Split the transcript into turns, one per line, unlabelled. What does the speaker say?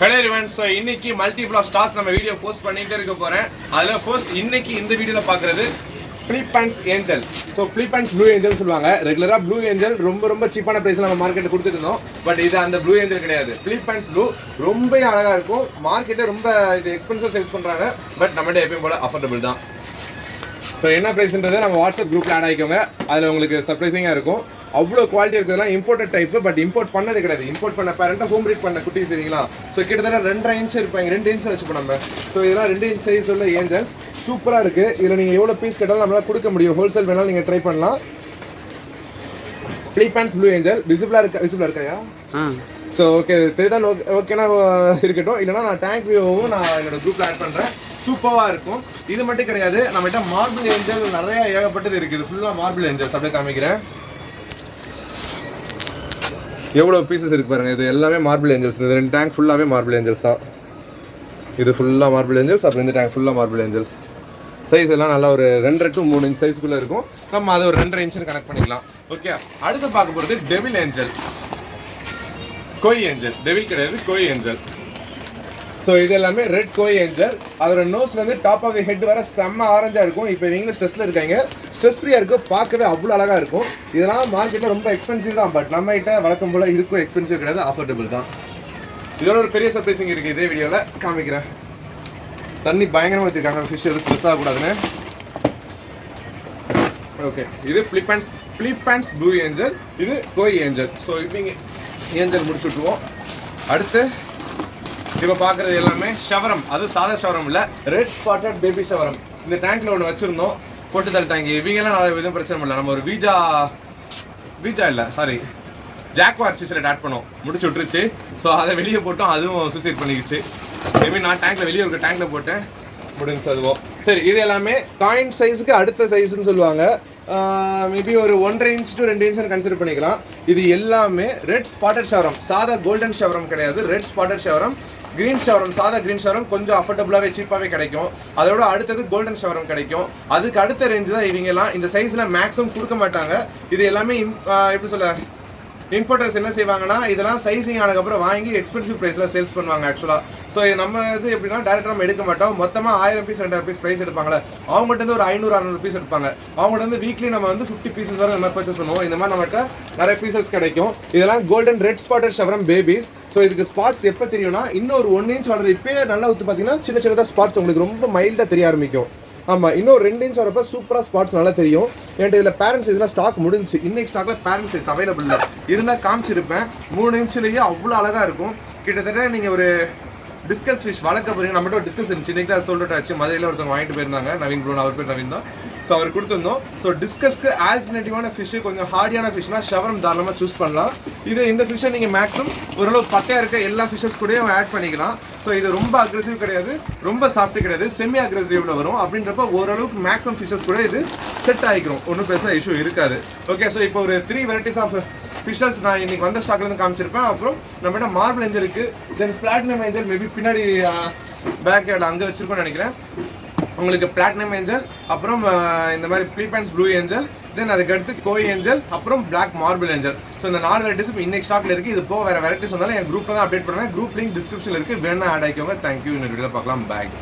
Hello everyone, so இன்னைக்கு multiple of stocks நம்ம video post பண்ணிட்டே இருக்க போறேன். அதுல ஃபர்ஸ்ட் இன்னைக்கு இந்த வீடியோல பார்க்கிறது Philippines angel. So Philippines blue angel சொல்லுவாங்க. ரெகுலரா ப்ளூ ஏஞ்சல் ரொம்ப சீப்பான பிரைஸ்ல நம்ம மார்க்கெட்டில் கொடுத்துட்டு இருந்தோம். பட் இது அந்த ப்ளூ ஏஞ்சல் கிடையாது. பிலிப்பைன்ஸ் ப்ளூ ரொம்ப அழகா இருக்கும். மார்க்கெட்டே ரொம்ப இது எக்ஸ்பென்சிவ் சேல்ஸ் பண்றாங்க. பட் நம்மகிட்ட எப்பயும் போல அஃபோர்டபுள் தான். ஸோ என்ன ப்ரைஸ்ன்றதை நம்ம வாட்ஸ்அப் குரூப்பில் ஆட் ஆகிக்கோங்க. அதில் உங்களுக்கு சர்ப்ரைசிங்காக இருக்கும். அவ்வளோ குவாலிட்டி இருக்கிறதுலாம் இம்போர்ட்டட் டைப்பு. பட் இம்போர்ட் பண்ணது கிடையாது. இம்போர்ட் பண்ண பேரண்ட்டாக ஹோம் ரீட் பண்ண குட்டி சரிங்களா. ஸோ கிட்டத்தட்ட 2.5 இன்ச் இருப்பாங்க. 2 இன்ச் வச்சுப்போம் நம்ம. ஸோ இதெல்லாம் 2 இன்ச் சைஸ் உள்ள ஏஞ்சல்ஸ் சூப்பராக இருக்குது. இதில் நீங்கள் எவ்வளோ பீஸ் கேட்டாலும் நம்மளால் கொடுக்க முடியும். ஹோல்சேல் வேணாலும் நீங்கள் ட்ரை பண்ணலாம். பிலிப்பைன்ஸ் ப்ளூ ஏஞ்சல் விசிபிளாக இருக்காயா? So okay தெரியுதான். ஓகேனா இருக்கட்டும். இல்லைனா நான் டேங்க் வியூவும் நான் என்னோட குரூப்பில் ஆட் பண்ணுறேன். சூப்பராக இருக்கும். இது மட்டும் கிடையாது, நம்மகிட்ட மார்பிள் ஏஞ்சல் நிறைய ஏகப்பட்டது இருக்குது. ஃபுல்லாக மார்பிள் ஏஞ்சல்ஸ் அப்படியே காமிக்கிறேன். எவ்வளோ பீசஸ் இருக்குது பாருங்கள். இது எல்லாமே மார்பிள் ஏஞ்சல்ஸ். இது 2 டேங்க் ஃபுல்லாகவே மார்பிள் ஏஞ்சல்ஸ் தான். இது ஃபுல்லாக மார்பிள் ஏஞ்சல்ஸ். அப்புறம் இந்த டேங்க் ஃபுல்லாக மார்பிள் ஏஞ்சல்ஸ். சைஸ் எல்லாம் நல்லா ஒரு 2.5 to 3 இன்ச் சைஸ்க்குள்ளே இருக்கும். நம்ம அதை ஒரு 2.5 இன்ச்சுன்னு கனெக்ட் பண்ணிக்கலாம். ஓகே, அடுத்து பார்க்க போகிறது டெவில் ஏஞ்சல். கோய் ஏஞ்சல். டெவில் கிடையாது, கோய் ஏஞ்சல். ஸோ இது எல்லாமே ரெட் கோய் ஏஞ்சல். அதோட நோஸ்லேருந்து டாப் ஆஃப் தி ஹெட் வர செம்ம ஆரஞ்சாக இருக்கும். இப்போ இவங்க ஸ்ட்ரெஸ்ஸில் இருக்காங்க. ஸ்ட்ரெஸ் ஃப்ரீயாக இருக்கும். பார்க்கவே அவ்வளோ அழகாக இருக்கும். இதெல்லாம் மார்க்கெட்டில் ரொம்ப எக்ஸ்பென்சிவ் தான். பட் நம்ம கிட்ட வழக்கம் போல் இதுக்கும் எக்ஸ்பென்சிவ் கிடையாது, அஃபோர்டபுள் தான். இதோட ஒரு பெரிய சர்ப்ரைசிங் இருக்குது. இதே வீடியோவில் காமிக்கிறேன். தண்ணி பயங்கரமாக வச்சுருக்காங்க. ஃபிஷ் எதுவும் ஸ்ட்ரெஸ் ஆகக்கூடாதுன்னு. ஓகே, இது பிலிப்பைன்ஸ் ப்ளூ ஏஞ்சல். இது கோய் ஏஞ்சல். ஸோ இவங்க ஏஞ்சல் முடிச்சு விட்டுருவோம். அடுத்து இப்போ பார்க்குறது எல்லாமே ஷவரம். அது சாதா ஷவரம் இல்லை, ரெட் ஸ்பாட்டட் பேபி ஷவரம். இந்த டேங்க்கில் ஒன்று வச்சுருந்தோம், போட்டு தள்ளிட்டாங்க. இவங்கெல்லாம் நான் எதுவும் பிரச்சனை இல்லை. நம்ம ஒரு வீஜா இல்லை சாரி ஜாக்வார் சீசலைட் ஆட் பண்ணோம், முடிச்சு விட்டுருச்சு. ஸோ அதை வெளியே போட்டோம், அதுவும் சூசைட் பண்ணிக்கிச்சு. மேபி நான் டேங்க்கில் வெளியே இருக்க டேங்க்கில் போட்டேன், முடிஞ்சு அதுவும். சரி, இது எல்லாமே காயின் சைஸுக்கு அடுத்த சைஸ்ன்னு சொல்லுவாங்க. மேபி ஒரு 1.5 இன்ச் to 2 இன்ச் கன்சிடர் பண்ணிக்கலாம். இது எல்லாமே ரெட் ஸ்பாட்டட் ஷவரம். சாதா கோல்டன் ஷவரம் கிடையாது, ரெட் ஸ்பாட்டட் ஷவரம். கிரீன் ஷவரம், சாதா கிரீன் ஷவரம் கொஞ்சம் அஃபோர்டபுளாகவே சீப்பாகவே கிடைக்கும். அதோட அடுத்தது கோல்டன் ஷவரம் கிடைக்கும். அதுக்கு அடுத்த ரேஞ்சு தான் இவங்கெல்லாம். இந்த சைஸில் மேக்ஸிமம் கொடுக்க மாட்டாங்க. இது எல்லாமே எப்படி சொல்ல, இம்போர்ட்டர்ஸ் என்ன செய்வாங்கன்னா இதெல்லாம் சைஸிங் ஆனதுக்கப்புறம் வாங்கி எக்ஸ்பென்சிவ் ப்ரைஸில் சேல்ஸ் பண்ணுவாங்க ஆக்சுவலாக. ஸோ நம்ம இது எப்படின்னா டேரெக்டாக நம்ம எடுக்க மாட்டோம். மொத்தமாக 1000 பீஸ் 2000 பீஸ் ப்ரைஸ் எடுப்பாங்களே, அவங்ககிட்ட ஒரு 500-600 பீஸ் எடுப்பாங்க. அவங்ககிட்ட வீக்லி நம்ம 50 பீசஸ் வரை நம்ம பர்ச்சேஸ் பண்ணுவோம். இந்த மாதிரி நம்மகிட்ட நிறைய பீசஸ் கிடைக்கும். இதெல்லாம் கோல்டன் ரெட் ஸ்பாட்டட் ஷவரம் பேபிஸ். ஸோ இதுக்கு ஸ்பாட்ஸ் எப்போ தெரியும்னா, இன்னொரு 1 இன்ச் ஆர்டர் இப்போயே நல்லா ஊற்றி பார்த்தீங்கன்னா சின்னதாக ஸ்பாட்ஸ் உங்களுக்கு ரொம்ப மைல்டாக தெரிய ஆரம்பிக்கும். ஆமாம், இன்னும் 2 இன்ச் வரப்போ சூப்பராக ஸ்பாட்ஸ் நல்லா தெரியும். என்கிட்ட இதில் பேரண்ட் சைஸ்லாம் ஸ்டாக் முடிஞ்சு. இன்னைக்கு ஸ்டாக்கில் பேரண்ட் சைஸ் அவைலபிள் இல்லை. இருந்தால் காமிச்சிருப்பேன். 3 இன்ச்லேயே அவ்வளோ அழகாக இருக்கும். கிட்டத்தட்ட நீங்கள் ஒரு டிஸ்கஸ் ஃபிஷ் வளர்க்க போகிறீங்க. நம்மகிட்ட ஒரு டிஸ்கஸ் இருந்துச்சு. இன்றைக்கி தான் சொல்லிட்டு ஆச்சு. மதுரையில் ஒருத்தவங்க வாங்கிட்டு போயிருந்தாங்க, நவீன் ப்ரோ. அவர் பேர் நவீன் தான். ஸோ அவர் கொடுத்துருந்தோம். ஸோ டிஸ்கஸ்க்கு ஆல்டர்னேட்டிவான ஃபிஷ்ஷு, கொஞ்சம் ஹார்டியான ஃபிஷ்னா ஷவரம் தாராளமாக சூஸ் பண்ணலாம். இந்த ஃபிஷ்ஷை நீங்கள் மேக்ஸிமம் ஓரளவு பட்டையாக இருக்க எல்லா ஃபிஷ்ஷஸ் கூடயும் ஆட் பண்ணிக்கலாம். ஸோ இது ரொம்ப அக்ரெசிவ் கிடையாது, ரொம்ப சாஃப்ட்டு கிடையாது, செமி அக்ரெசிவ்ல வரும். அப்படின்றப்ப ஓரளவுக்கு மேக்ஸிமம் ஃபிஷ்ஷஸ் கூட இது செட் ஆகிக்கிறோம். ஒன்றும் பெருசாக இஷ்யூ இருக்காது. ஓகே, ஸோ இப்போ ஒரு 3 வெரைட்டிஸ் ஆஃப் ஃபிஷ்ஷஸ் நான் இன்னைக்கு வந்த ஸ்டாக்லேருந்து காமிச்சிருப்பேன். அப்புறம் நம்மகிட்ட மார்பிள் ஏஞ்சல் இருக்குது. தென் பிளாட்டினம் ஏஞ்சல் மேபி பின்னாடி பேக் யார்டில் அங்கே வச்சிருக்கோன்னு நினைக்கிறேன். உங்களுக்கு பிளாட்டினம் ஏஞ்சல், அப்புறம் இந்த மாதிரி பிலிப்பைன்ஸ் ப்ளூ ஏஞ்சல், தென் அதுக்கடுத்து கோய் ஏஞ்சல், அப்புறம் பிளாக் மார்பிள் ஏஞ்சல். ஸோ இந்த 4 வெரைட்டிஸ் இப்போ இன்னைக்கு ஸ்டாக்ல இருக்குது. இது போக வேறு வெரைட்டிஸ் வந்தாலும் என் குரூப்பில் தான் அப்டேட் பண்ணுவேன். குரூப் லிங்க் டிஸ்கிரிப்ஷனில் இருக்குது, வேணா ஆட் ஆகிக்கோங்க. தேங்க்யூ. இன்னொரு வீடியோவில் பார்க்கலாம். பாய்.